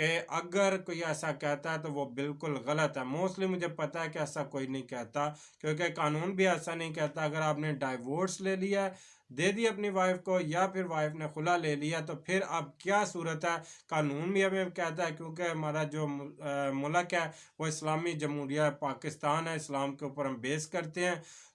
کہ اگر کوئی ایسا کہتا ہے تو وہ بالکل غلط ہے. موسٹلی مجھے پتہ ہے کہ ایسا کوئی نہیں کہتا، کیونکہ قانون بھی ایسا نہیں کہتا. اگر آپ نے ڈائیورس لے لیا ہے، دے دی اپنی وائف کو، یا پھر وائف نے خلا لے لیا، تو پھر اب کیا صورت ہے. قانون بھی ہمیں کہتا ہے، کیونکہ ہمارا جو ملک ہے وہ اسلامی جمہوریہ پاکستان ہے، اسلام کے اوپر ہم بیس کرتے ہیں.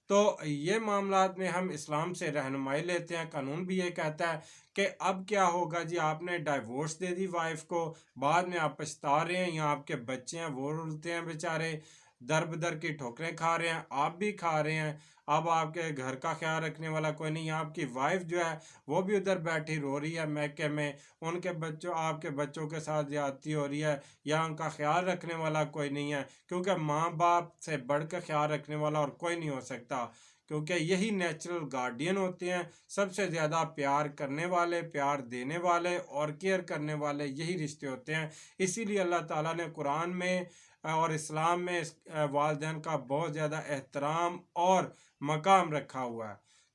تو یہ معاملات میں ہم اسلام سے رہنمائی لیتے ہیں. قانون بھی یہ کہتا ہے کہ اب کیا ہوگا جی، آپ نے ڈائیورس دے دی وائف کو، بعد میں آپ پچھتا رہے ہیں، یا آپ کے بچے ہیں وہ رلتے ہیں بیچارے، در بدر کی ٹھوکریں کھا رہے ہیں، آپ بھی کھا رہے ہیں. اب آپ کے گھر کا خیال رکھنے والا کوئی نہیں. آپ کی وائف جو ہے وہ بھی ادھر بیٹھی رو رہی ہے میکے میں، ان کے بچوں، آپ کے بچوں کے ساتھ زیادتی ہو رہی ہے، یا ان کا خیال رکھنے والا کوئی نہیں ہے. کیونکہ ماں باپ سے بڑھ کے خیال رکھنے والا اور کوئی نہیں ہو سکتا، کیونکہ یہی نیچرل گارڈین ہوتے ہیں. سب سے زیادہ پیار کرنے والے، پیار دینے والے اور کیئر کرنے والے یہی رشتے ہوتے ہیں. اسی لیے اللہ تعالیٰ نے قرآن میں اور اسلام میں والدین کا بہت زیادہ احترام اور مقام رکھا ہوا ہے.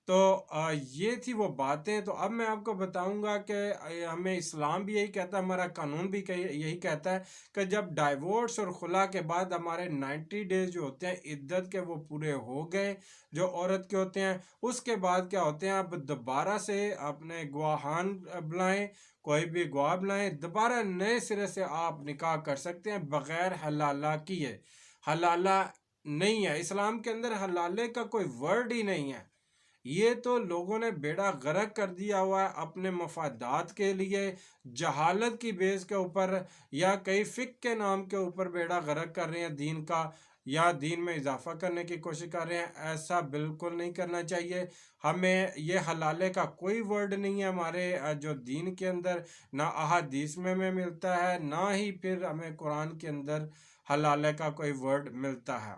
تو یہ تھی وہ باتیں. تو اب میں آپ کو بتاؤں گا کہ ہمیں اسلام بھی یہی کہتا ہے، ہمارا قانون بھی یہی کہتا ہے کہ جب ڈائیورس اور خلا کے بعد ہمارے 90 ڈیز جو ہوتے ہیں عدت کے، وہ پورے ہو گئے جو عورت کے ہوتے ہیں، اس کے بعد کیا ہوتے ہیں، اب دوبارہ سے اپنے گواہان بلائیں، کوئی بھی گواہ بلائیں، دوبارہ نئے سرے سے آپ نکاح کر سکتے ہیں بغیر حلالہ کیے. حلالہ نہیں ہے اسلام کے اندر، حلالے کا کوئی ورڈ ہی نہیں ہے. یہ تو لوگوں نے بیڑا غرق کر دیا ہوا ہے اپنے مفادات کے لیے، جہالت کی بیس کے اوپر، یا کئی فقہ کے نام کے اوپر بیڑا غرق کر رہے ہیں دین کا، یا دین میں اضافہ کرنے کی کوشش کر رہے ہیں. ایسا بالکل نہیں کرنا چاہیے. ہمیں یہ حلالے کا کوئی ورڈ نہیں ہے ہمارے جو دین کے اندر، نہ احادیث میں ملتا ہے، نہ ہی پھر ہمیں قرآن کے اندر حلالے کا کوئی ورڈ ملتا ہے.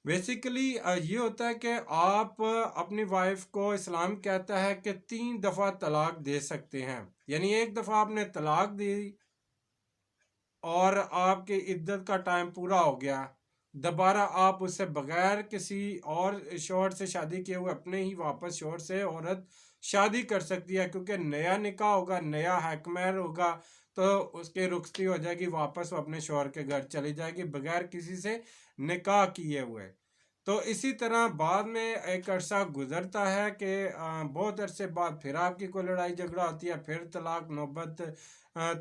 بیسیکلی یہ ہوتا ہے کہ آپ اپنی وائف کو، اسلام کہتا ہے کہ 3 دفعہ طلاق دے سکتے ہیں. یعنی ایک دفعہ آپ نے طلاق دی اور آپ کی عدت کا ٹائم پورا ہو گیا، دوبارہ آپ اس سے بغیر کسی اور شوہر سے شادی کیے ہوئے اپنے ہی واپس شوہر سے عورت شادی کر سکتی ہے، کیونکہ نیا نکاح ہوگا، نیا حق مہر ہوگا، تو اس کی رخصتی ہو جائے گی، واپس وہ اپنے شوہر کے گھر چلی جائے گی بغیر کسی سے نکاح کیے ہوئے. تو اسی طرح بعد میں ایک عرصہ گزرتا ہے کہ بہت عرصے بعد پھر آپ کی کوئی لڑائی جھگڑا ہوتی ہے، پھر طلاق، نوبت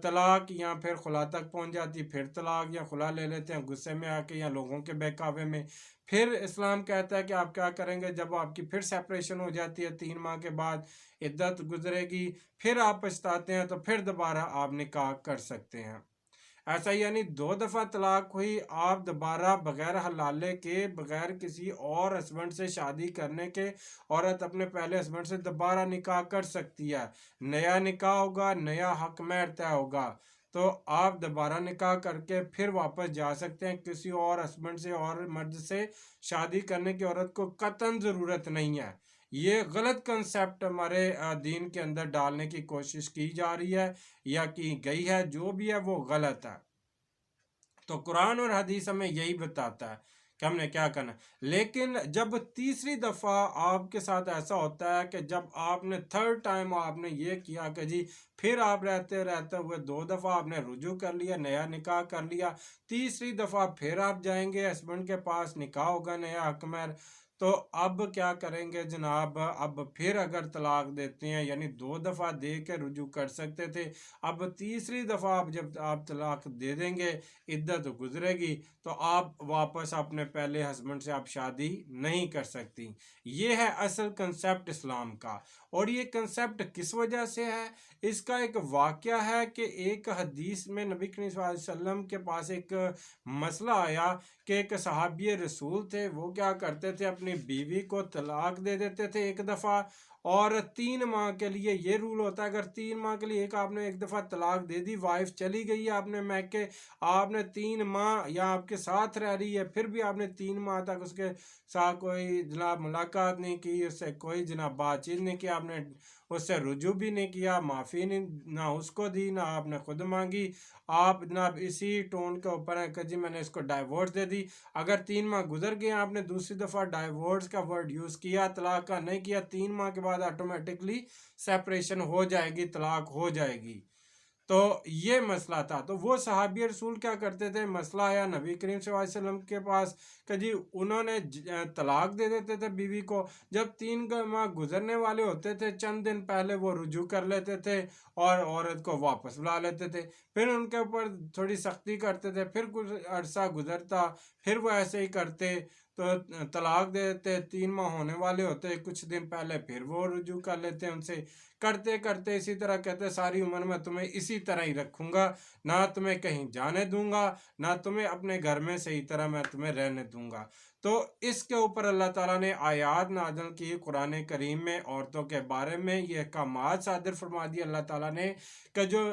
طلاق یا پھر خلا تک پہنچ جاتی، پھر طلاق یا خلا لے لیتے ہیں غصے میں آ کے یا لوگوں کے بہکاوے میں. پھر اسلام کہتا ہے کہ آپ کیا کریں گے جب آپ کی پھر سیپریشن ہو جاتی ہے 3 ماہ کے بعد، عدت گزرے گی، پھر آپ پچھتاتے ہیں تو پھر دوبارہ آپ نکاح کر سکتے ہیں. ایسا یعنی 2 دفعہ طلاق ہوئی، آپ دوبارہ بغیر حلالے کے، بغیر کسی اور ہسبینڈ سے شادی کرنے کے، عورت اپنے پہلے ہسبینڈ سے دوبارہ نکاح کر سکتی ہے. نیا نکاح ہوگا، نیا حق مہر طے ہوگا، تو آپ دوبارہ نکاح کر کے پھر واپس جا سکتے ہیں. کسی اور ہسبینڈ سے اور مرد سے شادی کرنے کی عورت کو قطعاً ضرورت نہیں ہے. یہ غلط کنسیپٹ ہمارے دین کے اندر ڈالنے کی کوشش کی جا رہی ہے یا کی گئی ہے، جو بھی ہے وہ غلط ہے. تو قرآن اور حدیث ہمیں یہی بتاتا ہے کہ ہم نے کیا کرنا ہے. لیکن جب تیسری دفعہ آپ کے ساتھ ایسا ہوتا ہے کہ جب آپ نے 3rd ٹائم آپ نے یہ کیا کہ جی پھر آپ رہتے ہوئے 2 دفعہ آپ نے رجوع کر لیا، نیا نکاح کر لیا، تیسری دفعہ پھر آپ جائیں گے ہسبینڈ کے پاس، نکاح ہوگا، نیا حق مہر، تو اب کیا کریں گے جناب. اب پھر اگر طلاق دیتے ہیں، یعنی 2 دفعہ دے کے رجوع کر سکتے تھے، اب تیسری دفعہ جب آپ طلاق دے دیں گے، عدت گزرے گی، تو آپ واپس اپنے پہلے ہسبینڈ سے آپ شادی نہیں کر سکتی. یہ ہے اصل کنسیپٹ اسلام کا. اور یہ کنسیپٹ کس وجہ سے ہے؟ اس کا ایک واقعہ ہے کہ ایک حدیث میں نبی کریم صلی اللہ علیہ وسلم کے پاس ایک مسئلہ آیا کہ ایک صحابی رسول تھے، وہ کیا کرتے تھے، اپنی بیوی کو طلاق دے دیتے تھے ایک دفعہ، اور 3 ماہ کے لیے یہ رول ہوتا ہے، اگر 3 ماہ کے لیے آپ نے ایک دفعہ طلاق دے دی، وائف چلی گئی ہے آپ نے میکے، آپ نے 3 ماہ یا آپ کے ساتھ رہ رہی ہے، پھر بھی آپ نے 3 ماہ تک اس کے ساتھ کوئی جناب ملاقات نہیں کی، اس سے کوئی جناب بات چیت نہیں کی، آپ نے اس سے رجوع بھی نہیں کیا، معافی نہیں نہ اس کو دی، نہ آپ نے خود مانگی، آپ جناب اسی ٹون کے اوپر ہے کہ جی میں نے اس کو ڈائیورس دے دی. اگر 3 ماہ گزر گئے، آپ نے دوسری دفعہ ڈائیورس کا ورڈ یوز کیا، طلاق کا نہیں کیا، 3 ماہ کے بعد آٹومیٹکلی سیپریشن ہو جائے گی، طلاق ہو جائے گی. تو یہ مسئلہ تھا. تو وہ صحابی رسول کیا کرتے تھے, مسئلہ آیا نبی کریم صلی اللہ علیہ وسلم کے پاس کہ جی انہوں نے طلاق دے دیتے تھے بیوی کو. جب 3 ماہ گزرنے والے ہوتے تھے, چند دن پہلے وہ رجوع کر لیتے تھے اور عورت کو واپس بلا لیتے تھے. پھر ان کے اوپر تھوڑی سختی کرتے تھے, پھر کچھ عرصہ گزرتا, پھر وہ ایسے ہی کرتے, تو طلاق دے دیتے. 3 ماہ ہونے والے ہوتے, کچھ دن پہلے پھر وہ رجوع کر لیتے ان سے. کرتے کرتے اسی طرح کہتے ساری عمر میں تمہیں اسی طرح ہی رکھوں گا, نہ تمہیں کہیں جانے دوں گا, نہ تمہیں اپنے گھر میں صحیح طرح میں تمہیں رہنے دوں گا. تو اس کے اوپر اللہ تعالیٰ نے آیات نازل کی قرآن کریم میں, عورتوں کے بارے میں یہ احکامات صادر فرما دی اللہ تعالیٰ نے کہ جو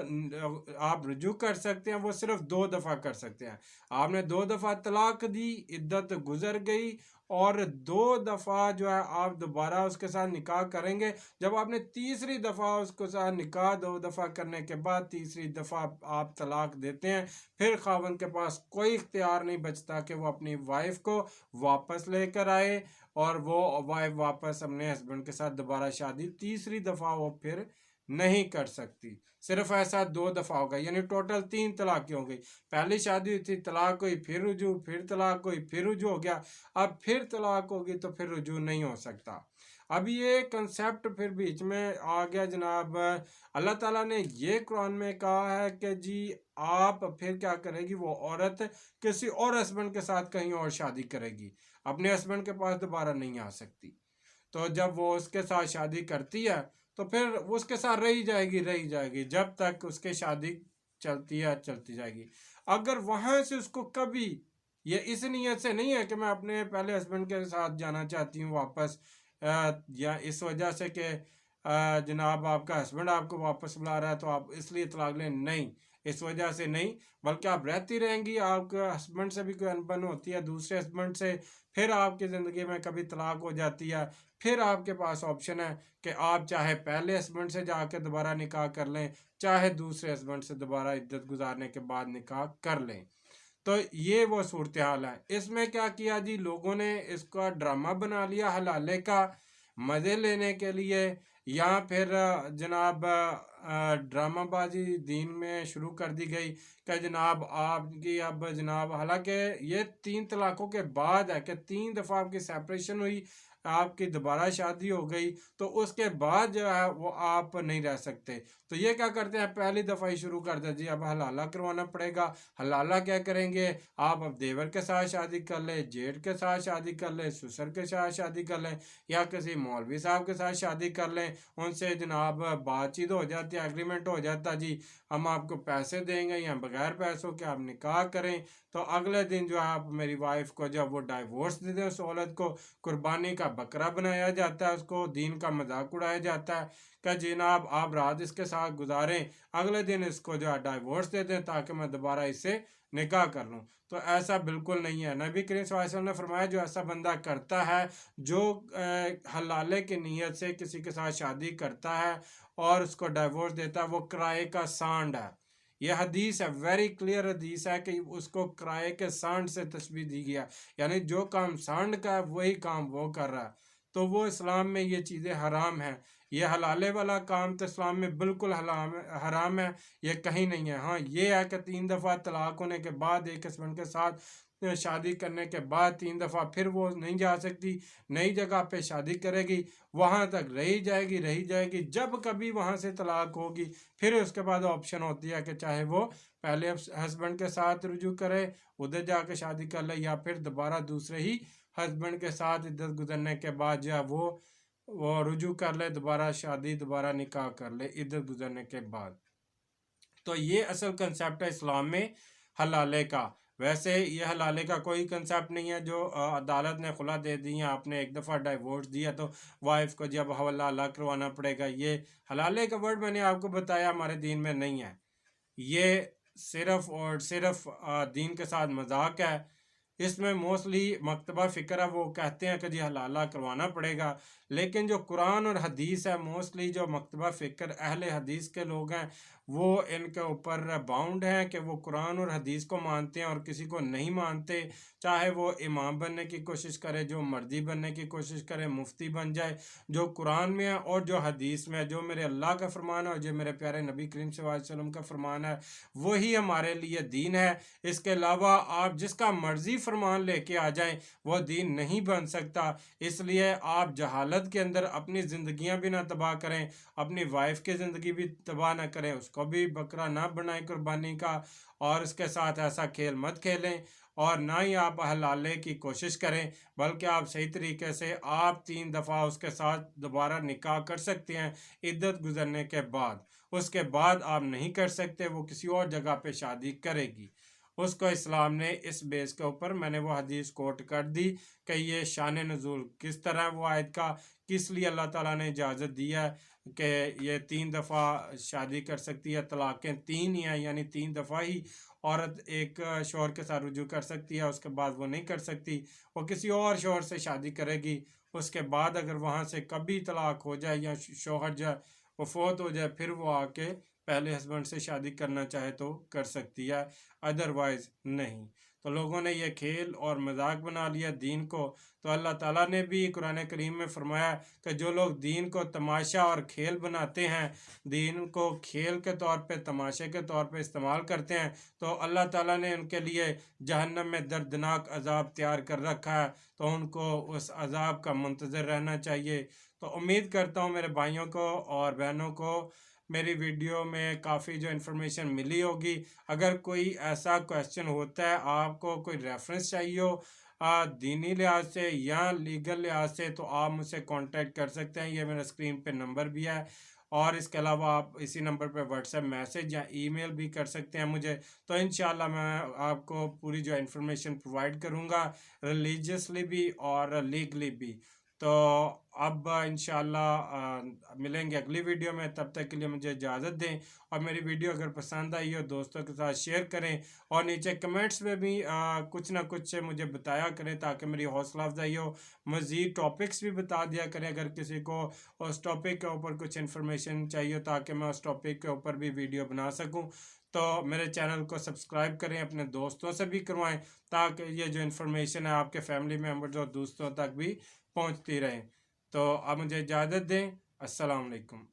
آپ رجوع کر سکتے ہیں وہ صرف 2 دفعہ کر سکتے ہیں. آپ نے 2 دفعہ طلاق دی, عدت گزر گئی, اور 2 دفعہ جو ہے آپ دوبارہ اس کے ساتھ نکاح کریں گے. جب آپ نے تیسری دفعہ اس کو ساتھ نکاح 2 دفعہ کرنے کے بعد تیسری دفعہ آپ طلاق دیتے ہیں, پھر خاوند کے پاس کوئی اختیار نہیں بچتا کہ وہ اپنی وائف کو واپس لے کر آئے, اور وہ وائف واپس اپنے ہسبینڈ کے ساتھ دوبارہ شادی تیسری دفعہ وہ پھر نہیں کر سکتی. صرف ایسا 2 دفعہ ہوگا, یعنی ٹوٹل 3 طلاقیں ہو گئی. پہلی شادی ہوئی تھی, طلاق ہوئی, پھر رجوع, پھر طلاق ہوئی, پھر رجوع ہو گیا. اب پھر طلاق ہوگی تو پھر رجوع نہیں ہو سکتا. اب یہ کنسیپٹ پھر بیچ میں آ گیا جناب. اللہ تعالیٰ نے یہ قرآن میں کہا ہے کہ جی آپ پھر کیا کرے گی, وہ عورت کسی اور ہسبینڈ کے ساتھ کہیں اور شادی کرے گی, اپنے ہسبینڈ کے پاس دوبارہ نہیں آ سکتی. تو جب وہ اس کے ساتھ شادی کرتی ہے تو پھر اس کے ساتھ رہی جائے گی جب تک اس کے شادی چلتی جائے گی. اگر وہاں سے اس کو کبھی, یہ اس نیت سے نہیں ہے کہ میں اپنے پہلے ہسبینڈ کے ساتھ جانا چاہتی ہوں واپس, یا اس وجہ سے کہ جناب آپ کا ہسبینڈ آپ کو واپس بلا رہا ہے تو آپ اس لیے طلاق لیں, نہیں, اس وجہ سے نہیں, بلکہ آپ رہتی رہیں گی. آپ کے ہسبینڈ سے بھی کوئی انبن ہوتی ہے دوسرے ہسبینڈ سے, پھر آپ کی زندگی میں کبھی طلاق ہو جاتی ہے, پھر آپ کے پاس آپشن ہے کہ آپ چاہے پہلے ہسبینڈ سے جا کے دوبارہ نکاح کر لیں, چاہے دوسرے ہسبینڈ سے دوبارہ عدت گزارنے کے بعد نکاح کر لیں. تو یہ وہ صورتحال ہے. اس میں کیا کیا جی, لوگوں نے اس کا ڈرامہ بنا لیا حلالے کا, مزے لینے کے لیے, یا پھر جناب ڈرامہ بازی دین میں شروع کر دی گئی کہ جناب آپ کی اب جناب, حالانکہ یہ 3 طلاقوں کے بعد ہے کہ 3 دفعہ آپ کی سیپریشن ہوئی, آپ کی دوبارہ شادی ہو گئی, تو اس کے بعد جو ہے وہ آپ نہیں رہ سکتے. تو یہ کیا کرتے ہیں, پہلی دفعہ ہی شروع کر دیں جی اب حلالہ کروانا پڑے گا. حلالہ کیا کریں گے, آپ اب دیور کے ساتھ شادی کر لیں, جیٹھ کے ساتھ شادی کر لیں, سسر کے ساتھ شادی کر لیں, یا کسی مولوی صاحب کے ساتھ شادی کر لیں. ان سے جناب بات چیت ہو جاتی ہے, ایگریمنٹ ہو جاتا, جی ہم آپ کو پیسے دیں گے یا بغیر پیسوں کے آپ نکاح کریں. تو اگلے دن جو ہے آپ میری وائف کو جب وہ ڈائیورس دے دیں, اس عورت کو قربانی کا بکرا بنایا جاتا ہے, اس کو دین کا مذاق اڑایا جاتا ہے کہ جناب آپ رات اس کے ساتھ گزاریں, اگلے دن اس کو جو ہے ڈائیورس دے دیں تاکہ میں دوبارہ اس سے نکاح کر لوں. تو ایسا بالکل نہیں ہے. نبی کریم صلی اللہ علیہ وسلم نے فرمایا جو ایسا بندہ کرتا ہے, جو حلالے کی نیت سے کسی کے ساتھ شادی کرتا ہے اور اس کو ڈائیورس دیتا ہے, وہ کرائے کا سانڈ ہے. یہ حدیث ہے, ویری کلیئر حدیث ہے کہ اس کو کرائے کے سانڈ سے تشبیہ دی گیا, یعنی جو کام سانڈ کا ہے وہی کام وہ کر رہا ہے. تو وہ اسلام میں یہ چیزیں حرام ہیں. یہ حلالے والا کام تو اسلام میں بالکل حرام ہے, یہ کہیں نہیں ہے. ہاں یہ ہے کہ 3 دفعہ طلاق ہونے کے بعد ایک ہسبینڈ کے ساتھ شادی کرنے کے بعد 3 دفعہ پھر وہ نہیں جا سکتی, نئی جگہ پہ شادی کرے گی, وہاں تک رہی جائے گی. جب کبھی وہاں سے طلاق ہوگی پھر اس کے بعد آپشن ہوتی ہے کہ چاہے وہ پہلے ہسبینڈ کے ساتھ رجوع کرے, ادھر جا کے شادی کر لے, یا پھر دوبارہ دوسرے ہی ہسبینڈ کے ساتھ عدت گزرنے کے بعد جو ہے وہ رجوع کر لے, دوبارہ شادی دوبارہ نکاح کر لے عدت گزرنے کے بعد. تو یہ اصل کنسیپٹ ہے اسلام میں حلالے کا. ویسے یہ حلالے کا کوئی کنسیپٹ نہیں ہے جو عدالت نے خلا دے دی ہے, آپ نے ایک دفعہ ڈائیورس دیا تو وائف کو جب حلالہ کروانا پڑے گا. یہ حلالے کا ورڈ میں نے آپ کو بتایا ہمارے دین میں نہیں ہے. یہ صرف اور صرف دین کے ساتھ مذاق ہے. اس میں موسٹلی مکتبہ فکر ہے وہ کہتے ہیں کہ جی حلالہ کروانا پڑے گا، لیکن جو قرآن اور حدیث ہے موسٹلی جو مکتبہ فکر اہل حدیث کے لوگ ہیں وہ ان کے اوپر باؤنڈ ہیں کہ وہ قرآن اور حدیث کو مانتے ہیں اور کسی کو نہیں مانتے، چاہے وہ امام بننے کی کوشش کرے، جو مرضی بننے کی کوشش کرے، مفتی بن جائے، جو قرآن میں ہے اور جو حدیث میں ہے، جو میرے اللہ کا فرمان ہے اور جو میرے پیارے نبی کریم صلی اللہ علیہ وسلم کا فرمان ہے وہی ہمارے لیے دین ہے۔ اس کے علاوہ آپ جس کا مرضی فرمان لے کے آ جائیں وہ دین نہیں بن سکتا، اس لیے آپ جہالت کے اندر اپنی زندگیاں بھی نہ تباہ کریں، اپنی وائف کی زندگی بھی تباہ نہ کریں، اس کو بھی بکرا نہ بنائیں قربانی کا، اور اس کے ساتھ ایسا کھیل مت کھیلیں، اور نہ ہی آپ حلالے کی کوشش کریں، بلکہ آپ صحیح طریقے سے آپ 3 دفعہ اس کے ساتھ دوبارہ نکاح کر سکتے ہیں عدت گزرنے کے بعد، اس کے بعد آپ نہیں کر سکتے، وہ کسی اور جگہ پہ شادی کرے گی۔ اس کو اسلام نے اس بیس کے اوپر میں نے وہ حدیث کوٹ کر دی کہ یہ شان نزول کس طرح وہ آیت کا کس لیے اللہ تعالیٰ نے اجازت دیا ہے کہ یہ 3 دفعہ شادی کر سکتی ہے، طلاقیں 3 ہی ہیں، یعنی 3 دفعہ ہی عورت ایک شوہر کے ساتھ رجوع کر سکتی ہے، اس کے بعد وہ نہیں کر سکتی، وہ کسی اور شوہر سے شادی کرے گی، اس کے بعد اگر وہاں سے کبھی طلاق ہو جائے یا شوہر جو وہ فوت ہو جائے پھر وہ آ کے پہلے ہسبینڈ سے شادی کرنا چاہے تو کر سکتی ہے، ادروائز نہیں۔ تو لوگوں نے یہ کھیل اور مذاق بنا لیا دین کو، تو اللہ تعالیٰ نے بھی قرآن کریم میں فرمایا کہ جو لوگ دین کو تماشا اور کھیل بناتے ہیں، دین کو کھیل کے طور پہ تماشے کے طور پہ استعمال کرتے ہیں، تو اللہ تعالیٰ نے ان کے لیے جہنم میں دردناک عذاب تیار کر رکھا ہے، تو ان کو اس عذاب کا منتظر رہنا چاہیے۔ تو امید کرتا ہوں میرے بھائیوں کو اور بہنوں کو میری ویڈیو میں کافی جو انفارمیشن ملی ہوگی۔ اگر کوئی ایسا کویسچن ہوتا ہے، آپ کو کوئی ریفرنس چاہیے ہو دینی لحاظ سے یا لیگل لحاظ سے، تو آپ مجھ سے کانٹیکٹ کر سکتے ہیں، یہ میرا اسکرین پہ نمبر بھی ہے، اور اس کے علاوہ آپ اسی نمبر پہ واٹس ایپ میسج یا ای میل بھی کر سکتے ہیں مجھے، تو انشاءاللہ میں آپ کو پوری جو انفارمیشن پرووائڈ کروں گا، ریلیجیسلی بھی اور لیگلی بھی۔ تو اب انشاءاللہ ملیں گے اگلی ویڈیو میں، تب تک کے لیے مجھے اجازت دیں، اور میری ویڈیو اگر پسند آئی ہو دوستوں کے ساتھ شیئر کریں، اور نیچے کمنٹس میں بھی کچھ نہ کچھ مجھے بتایا کریں تاکہ میری حوصلہ افزائی ہو، مزید ٹاپکس بھی بتا دیا کریں اگر کسی کو اس ٹاپک کے اوپر کچھ انفارمیشن چاہیے تاکہ میں اس ٹاپک کے اوپر بھی ویڈیو بنا سکوں، تو میرے چینل کو سبسکرائب کریں، اپنے دوستوں سے بھی کروائیں تاکہ یہ جو انفارمیشن ہے آپ کے فیملی ممبرز اور دوستوں تک بھی پہنچتی رہیں۔ تو آپ مجھے اجازت دیں، السلام علیکم۔